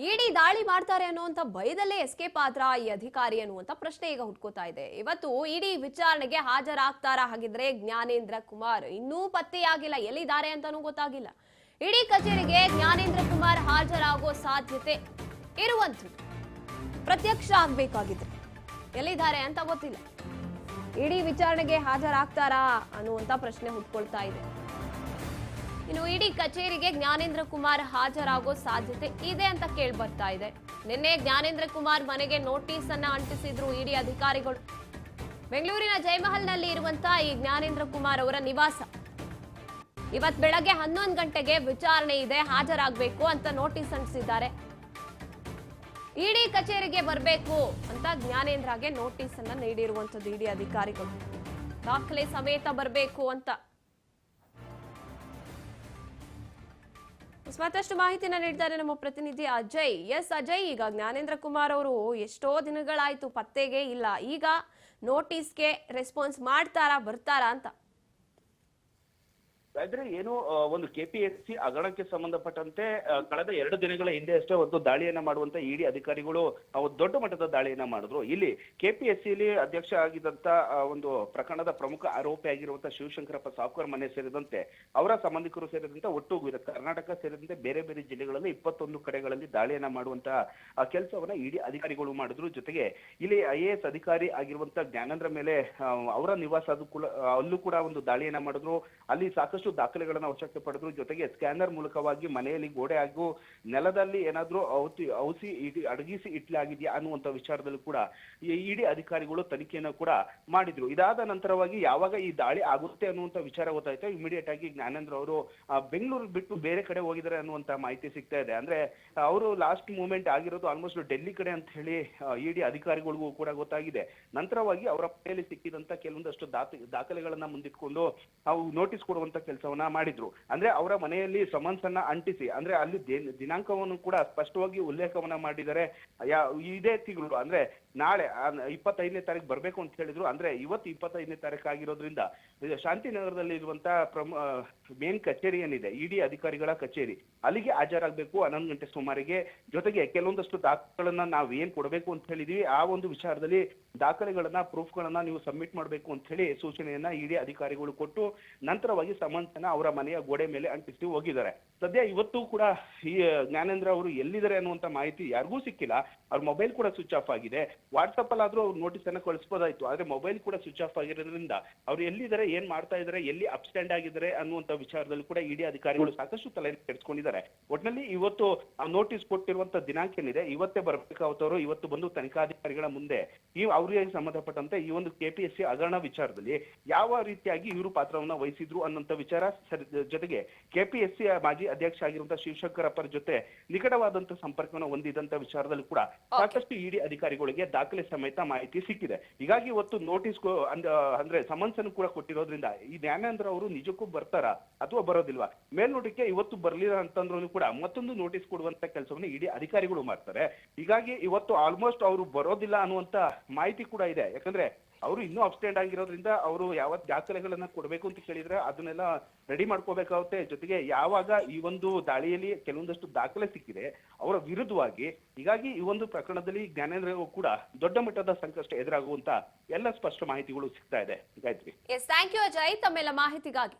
ಇಡಿ ದಾಳಿ ಮಾಡ್ತಾರೆ ಅನ್ನುವಂತ ಭಯದಲ್ಲೇ ಎಸ್ಕೇಪ್ ಆದ್ರ ಈ ಅಧಿಕಾರಿ ಅನ್ನುವಂತ ಪ್ರಶ್ನೆ ಈಗ ಹುಟ್ಕೋತಾ ಇದೆ. ಇವತ್ತು ಇಡಿ ವಿಚಾರಣೆಗೆ ಹಾಜರಾಗ್ತಾರಾ? ಹಾಗಿದ್ರೆ ಜ್ಞಾನೇಂದ್ರ ಕುಮಾರ್ ಇನ್ನೂ ಪತ್ತೆಯಾಗಿಲ್ಲ, ಎಲ್ಲಿದ್ದಾರೆ ಅಂತಾನೂ ಗೊತ್ತಾಗಿಲ್ಲ. ಇಡಿ ಕಚೇರಿಗೆ ಜ್ಞಾನೇಂದ್ರ ಕುಮಾರ್ ಹಾಜರಾಗೋ ಸಾಧ್ಯತೆ ಇರುವಂಥದ್ದು. ಪ್ರತ್ಯಕ್ಷ ಆಗ್ಬೇಕಾಗಿದ್ರೆ ಎಲ್ಲಿದ್ದಾರೆ ಅಂತ ಗೊತ್ತಿಲ್ಲ. ಇಡಿ ವಿಚಾರಣೆಗೆ ಹಾಜರಾಗ್ತಾರಾ ಅನ್ನುವಂತ ಪ್ರಶ್ನೆ ಹುಟ್ಕೊಳ್ತಾ ಇದೆ. ಇನ್ನು ಇಡಿ ಕಚೇರಿಗೆ ಜ್ಞಾನೇಂದ್ರ ಕುಮಾರ್ ಹಾಜರಾಗೋ ಸಾಧ್ಯತೆ ಇದೆ ಅಂತ ಕೇಳಿ ಬರ್ತಾ ಇದೆ. ನಿನ್ನೆ ಜ್ಞಾನೇಂದ್ರ ಕುಮಾರ್ ಮನೆಗೆ ನೋಟಿಸ್ ಅನ್ನ ಅಂಟಿಸಿದ್ರು ಇಡಿ ಅಧಿಕಾರಿಗಳು. ಬೆಂಗಳೂರಿನ ಜಯಮಹಲ್ನಲ್ಲಿ ಇರುವಂತಹ ಈ ಜ್ಞಾನೇಂದ್ರ ಕುಮಾರ್ ಅವರ ನಿವಾಸ. ಇವತ್ ಬೆಳಗ್ಗೆ 11 ಗಂಟೆಗೆ ವಿಚಾರಣೆ ಇದೆ, ಹಾಜರಾಗಬೇಕು ಅಂತ ನೋಟಿಸ್ ಅಂಟಿಸಿದ್ದಾರೆ. ಇಡಿ ಕಚೇರಿಗೆ ಬರಬೇಕು ಅಂತ ಜ್ಞಾನೇಂದ್ರಗೆ ನೋಟಿಸ್ ಅನ್ನ ನೀಡಿರುವಂತದ್ದು ಇಡಿ ಅಧಿಕಾರಿಗಳು. ದಾಖಲೆ ಸಮೇತ ಬರಬೇಕು ಅಂತ. ಮತ್ತಷ್ಟು ಮಾಹಿತಿನ ನೀಡಿದ್ದಾರೆ ನಮ್ಮ ಪ್ರತಿನಿಧಿ ಅಜಯ್. ಎಸ್ ಅಜಯ್, ಈಗ ಜ್ಞಾನೇಂದ್ರ ಕುಮಾರ್ ಅವರು ಎಷ್ಟೋ ದಿನಗಳಾಯ್ತು ಪತ್ತೆಗೆ ಇಲ್ಲ, ಈಗ ನೋಟಿಸ್ಗೆ ರೆಸ್ಪಾನ್ಸ್ ಮಾಡ್ತಾರಾ, ಬರ್ತಾರಾ ಅಂತ? ಆದ್ರೆ ಏನು ಒಂದು ಕೆಪಿಎಸ್ಸಿ ಹಗರಣಕ್ಕೆ ಸಂಬಂಧಪಟ್ಟಂತೆ ಕಳೆದ 2 ದಿನಗಳ ಹಿಂದೆ ಅಷ್ಟೇ ಒಂದು ದಾಳಿಯನ್ನ ಮಾಡುವಂತ ಇಡಿ ಅಧಿಕಾರಿಗಳು ದೊಡ್ಡ ಮಟ್ಟದ ದಾಳಿಯನ್ನ ಮಾಡಿದ್ರು. ಇಲ್ಲಿ ಕೆಪಿಎಸ್ಸಿಲಿ ಅಧ್ಯಕ್ಷ ಆಗಿದ್ದಂತ ಒಂದು ಪ್ರಕರಣದ ಪ್ರಮುಖ ಆರೋಪಿ ಆಗಿರುವಂತಹ ಶಿವಶಂಕರಪ್ಪ ಸಾವ್ಕಾರ್ ಮನೆ ಸೇರಿದಂತೆ ಅವರ ಸಂಬಂಧಿಕರು ಸೇರಿದಂತೆ ಒಟ್ಟು ಕರ್ನಾಟಕ ಸೇರಿದಂತೆ ಬೇರೆ ಬೇರೆ ಜಿಲ್ಲೆಗಳಲ್ಲಿ 21 ಕಡೆಗಳಲ್ಲಿ ದಾಳಿಯನ್ನ ಮಾಡುವಂತಹ ಕೆಲಸವನ್ನ ಇಡಿ ಅಧಿಕಾರಿಗಳು ಮಾಡಿದ್ರು. ಜೊತೆಗೆ ಇಲ್ಲಿ IAS ಅಧಿಕಾರಿ ಆಗಿರುವಂತ ಜ್ಞಾನೇಂದ್ರ ಮೇಲೆ ಅವರ ನಿವಾಸ ಅಲ್ಲೂ ಕೂಡ ಒಂದು ದಾಳಿಯನ್ನ ಮಾಡಿದ್ರು. ಅಲ್ಲಿ ಸಾಕಷ್ಟು ದಾಖಲೆಗಳನ್ನ ವಶಕ್ಕೆ ಪಡೆದ್ರು. ಜೊತೆಗೆ ಸ್ಕ್ಯಾನರ್ ಮೂಲಕವಾಗಿ ಮನೆಯಲ್ಲಿ ಗೋಡೆ ಹಾಗೂ ನೆಲದಲ್ಲಿ ಏನಾದ್ರೂ ಅಡಗಿಸಿ ಇಟ್ಲಾಗಿದೆಯಾ ಅನ್ನುವಂತ ವಿಚಾರದಲ್ಲಿ ಕೂಡ ಇಡಿ ಅಧಿಕಾರಿಗಳು ತನಿಖೆಯನ್ನು ಕೂಡ ಮಾಡಿದ್ರು. ಇದಾದ ನಂತರವಾಗಿ ಯಾವಾಗ ಈ ದಾಳಿ ಆಗುತ್ತೆ ಅನ್ನುವಂತ ವಿಚಾರ ಗೊತ್ತಾಯ್ತು, ಇಮಿಡಿಯೇಟ್ ಆಗಿ ಜ್ಞಾನೇಂದ್ರ ಅವರು ಬೆಂಗಳೂರು ಬಿಟ್ಟು ಬೇರೆ ಕಡೆ ಹೋಗಿದ್ದಾರೆ ಅನ್ನುವಂತ ಮಾಹಿತಿ ಸಿಗ್ತಾ ಇದೆ. ಅಂದ್ರೆ ಅವರು ಲಾಸ್ಟ್ ಮೂವ್ಮೆಂಟ್ ಆಗಿರೋದು ಆಲ್ಮೋಸ್ಟ್ ಡೆಲ್ಲಿ ಕಡೆ ಅಂತ ಹೇಳಿ ಇಡಿ ಅಧಿಕಾರಿಗಳಿಗೂ ಕೂಡ ಗೊತ್ತಾಗಿದೆ. ನಂತರವಾಗಿ ಅವರ ಮನೆಯಲ್ಲಿ ಸಿಕ್ಕಿದಂತ ಕೆಲವೊಂದಷ್ಟು ದಾಖಲೆಗಳನ್ನ ಮುಂದಿಟ್ಕೊಂಡು ಅವು ನೋಟಿಸ್ ಕೊಡುವಂತ ಕೆಲಸವನ್ನ ಮಾಡಿದ್ರು. ಅಂದ್ರೆ ಅವರ ಮನೆಯಲ್ಲಿ ಸಮನ್ಸ್ ಅನ್ನ ಅಂಟಿಸಿ, ಅಂದ್ರೆ ಅಲ್ಲಿ ದಿನಾಂಕವನ್ನು ಕೂಡ ಸ್ಪಷ್ಟವಾಗಿ ಉಲ್ಲೇಖವನ್ನ ಮಾಡಿದ್ದಾರೆ. ಇದೇ ತಿಂಗಳು ಅಂದ್ರೆ ನಾಳೆ 25ನೇ ತಾರೀಕು ಬರ್ಬೇಕು ಅಂತ ಹೇಳಿದ್ರು. ಅಂದ್ರೆ ಇವತ್ತು 25ನೇ ತಾರೀಕು ಆಗಿರೋದ್ರಿಂದ ಶಾಂತಿನಗರದಲ್ಲಿ ಇರುವಂತಹ ಮೇನ್ ಕಚೇರಿ ಏನಿದೆ ಇಡಿ ಅಧಿಕಾರಿಗಳ ಕಚೇರಿ, ಅಲ್ಲಿಗೆ ಹಾಜರಾಗಬೇಕು 11 ಗಂಟೆ ಸುಮಾರಿಗೆ. ಜೊತೆಗೆ ಕೆಲವೊಂದಷ್ಟು ದಾಖಲೆಗಳನ್ನ ನಾವು ಏನ್ ಕೊಡಬೇಕು ಅಂತ ಹೇಳಿದೀವಿ ಆ ಒಂದು ವಿಚಾರದಲ್ಲಿ ದಾಖಲೆಗಳನ್ನ ಪ್ರೂಫ್ಗಳನ್ನ ನೀವು ಸಬ್ಮಿಟ್ ಮಾಡಬೇಕು ಅಂತ ಹೇಳಿ ಸೂಚನೆಯನ್ನ ಇಡಿ ಅಧಿಕಾರಿಗಳು ಕೊಟ್ಟು ನಂತರವಾಗಿ ಸಮನ್ಸ್ ಅನ್ನ ಅವರ ಮನೆಯ ಗೋಡೆ ಮೇಲೆ ಅಂಟಿಸಿ ಹೋಗಿದ್ದಾರೆ. ಸದ್ಯ ಇವತ್ತು ಕೂಡ ಈ ಜ್ಞಾನೇಂದ್ರ ಅವರು ಎಲ್ಲಿದ್ದಾರೆ ಅನ್ನುವಂತ ಮಾಹಿತಿ ಯಾರಿಗೂ ಸಿಕ್ಕಿಲ್ಲ. ಅವ್ರ ಮೊಬೈಲ್ ಕೂಡ ಸ್ವಿಚ್ ಆಫ್ ಆಗಿದೆ. ವಾಟ್ಸಪ್ ಅಲ್ಲಾದ್ರೂ ಅವ್ರು ನೋಟಿಸ್ ಅನ್ನ ಕಳಿಸಬಹುದಾಯ್ತು, ಆದ್ರೆ ಮೊಬೈಲ್ ಕೂಡ ಸ್ವಿಚ್ ಆಫ್ ಆಗಿರೋದ್ರಿಂದ ಅವ್ರು ಎಲ್ಲಿದ್ದಾರೆ, ಏನ್ ಮಾಡ್ತಾ ಇದಾರೆ, ಎಲ್ಲಿ ಅಬ್ಸ್ಟ್ಯಾಂಡ್ ಆಗಿದ್ದಾರೆ ಅನ್ನುವಂತ ವಿಚಾರದಲ್ಲಿ ಕೂಡ ಇಡಿ ಅಧಿಕಾರಿಗಳು ಸಾಕಷ್ಟು ತಲೆ ಕೆಡಿಸ್ಕೊಂಡಿದ್ದಾರೆ. ಒಟ್ಟಿನಲ್ಲಿ ಇವತ್ತು ನೋಟಿಸ್ ಕೊಟ್ಟಿರುವಂತ ದಿನಾಂಕ ಏನಿದೆ ಇವತ್ತೇ ಬರ್ಬೇಕಾಗ್ತವ್ರು. ಇವತ್ತು ಬಂದು ತನಿಖಾಧಿಕಾರಿಗಳ ಮುಂದೆ ಅವರಿಗೆ ಸಂಬಂಧಪಟ್ಟಂತೆ ಈ ಒಂದು ಕೆಪಿಎಸ್ಸಿ ಹಗರಣ ವಿಚಾರದಲ್ಲಿ ಯಾವ ರೀತಿಯಾಗಿ ಇವರು ಪಾತ್ರವನ್ನ ವಹಿಸಿದ್ರು ಅನ್ನೋಂತ ವಿಚಾರ, ಜೊತೆಗೆ ಕೆಪಿಎಸ್ಸಿ ಮಾಜಿ ಅಧ್ಯಕ್ಷ ಆಗಿರುವಂತಹ ಶಿವಶಂಕರಪ್ಪರ ಜೊತೆ ನಿಕಟವಾದಂತಹ ಸಂಪರ್ಕವನ್ನು ಹೊಂದಿದಂತ ವಿಚಾರದಲ್ಲಿ ಕೂಡ ಸಾಕಷ್ಟು ಇಡಿ ಅಧಿಕಾರಿಗಳಿಗೆ ದಾಖಲೆ ಸಮೇತ ಮಾಹಿತಿ ಸಿಕ್ಕಿದೆ. ಹೀಗಾಗಿ ಇವತ್ತು ನೋಟಿಸ್ ಅಂದ್ರೆ ಸಮನ್ಸ್ ಅನ್ನು ಕೂಡ ಕೊಟ್ಟಿರೋದ್ರಿಂದ ಈ ಜ್ಞಾನೇಂದ್ರ ಅವರು ನಿಜಕ್ಕೂ ಬರ್ತಾರಾ ಅಥವಾ ಬರೋದಿಲ್ವಾ, ಮೇಲ್ನೋಟಕ್ಕೆ ಇವತ್ತು ಬರ್ಲಿಲ್ಲ ಅಂತಂದ್ರೂ ಕೂಡ ಮತ್ತೊಂದು ನೋಟಿಸ್ ಕೊಡುವಂತ ಕೆಲಸವನ್ನು ಇಡಿ ಅಧಿಕಾರಿಗಳು ಮಾಡ್ತಾರೆ. ಹೀಗಾಗಿ ಇವತ್ತು ಆಲ್ಮೋಸ್ಟ್ ಅವರು ಬರೋದಿಲ್ಲ ಅನ್ನುವಂತ ಮಾಹಿತಿ ಕೂಡ ಇದೆ. ಯಾಕಂದ್ರೆ ಅವರು ಇನ್ನೂ ಅಬ್ಸ್ಟೆಂಡ್ ಆಗಿರೋದ್ರಿಂದ ಅವರು ಯಾವ ದಾಖಲೆಗಳನ್ನ ಕೊಡಬೇಕು ಅಂತ ಕೇಳಿದ್ರೆ ಅದನ್ನೆಲ್ಲ ರೆಡಿ ಮಾಡ್ಕೋಬೇಕಾಗುತ್ತೆ. ಜೊತೆಗೆ ಯಾವಾಗ ಈ ಒಂದು ದಾಳಿಯಲ್ಲಿ ಕೆಲವೊಂದಷ್ಟು ದಾಖಲೆ ಸಿಕ್ಕಿದೆ ಅವರ ವಿರುದ್ಧವಾಗಿ, ಹೀಗಾಗಿ ಈ ಒಂದು ಪ್ರಕರಣದಲ್ಲಿ ಜ್ಞಾನೇಂದ್ರ ಕೂಡ ದೊಡ್ಡ ಮಟ್ಟದ ಸಂಕಷ್ಟ ಎದುರಾಗುವಂತ ಎಲ್ಲ ಸ್ಪಷ್ಟ ಮಾಹಿತಿಗಳು ಸಿಗ್ತಾ ಇದೆ. ಗಾಯತ್ರಿ. ಥ್ಯಾಂಕ್ ಯು ಅಜಯ್ ತಮ್ಮೆಲ್ಲ ಮಾಹಿತಿಗಾಗಿ.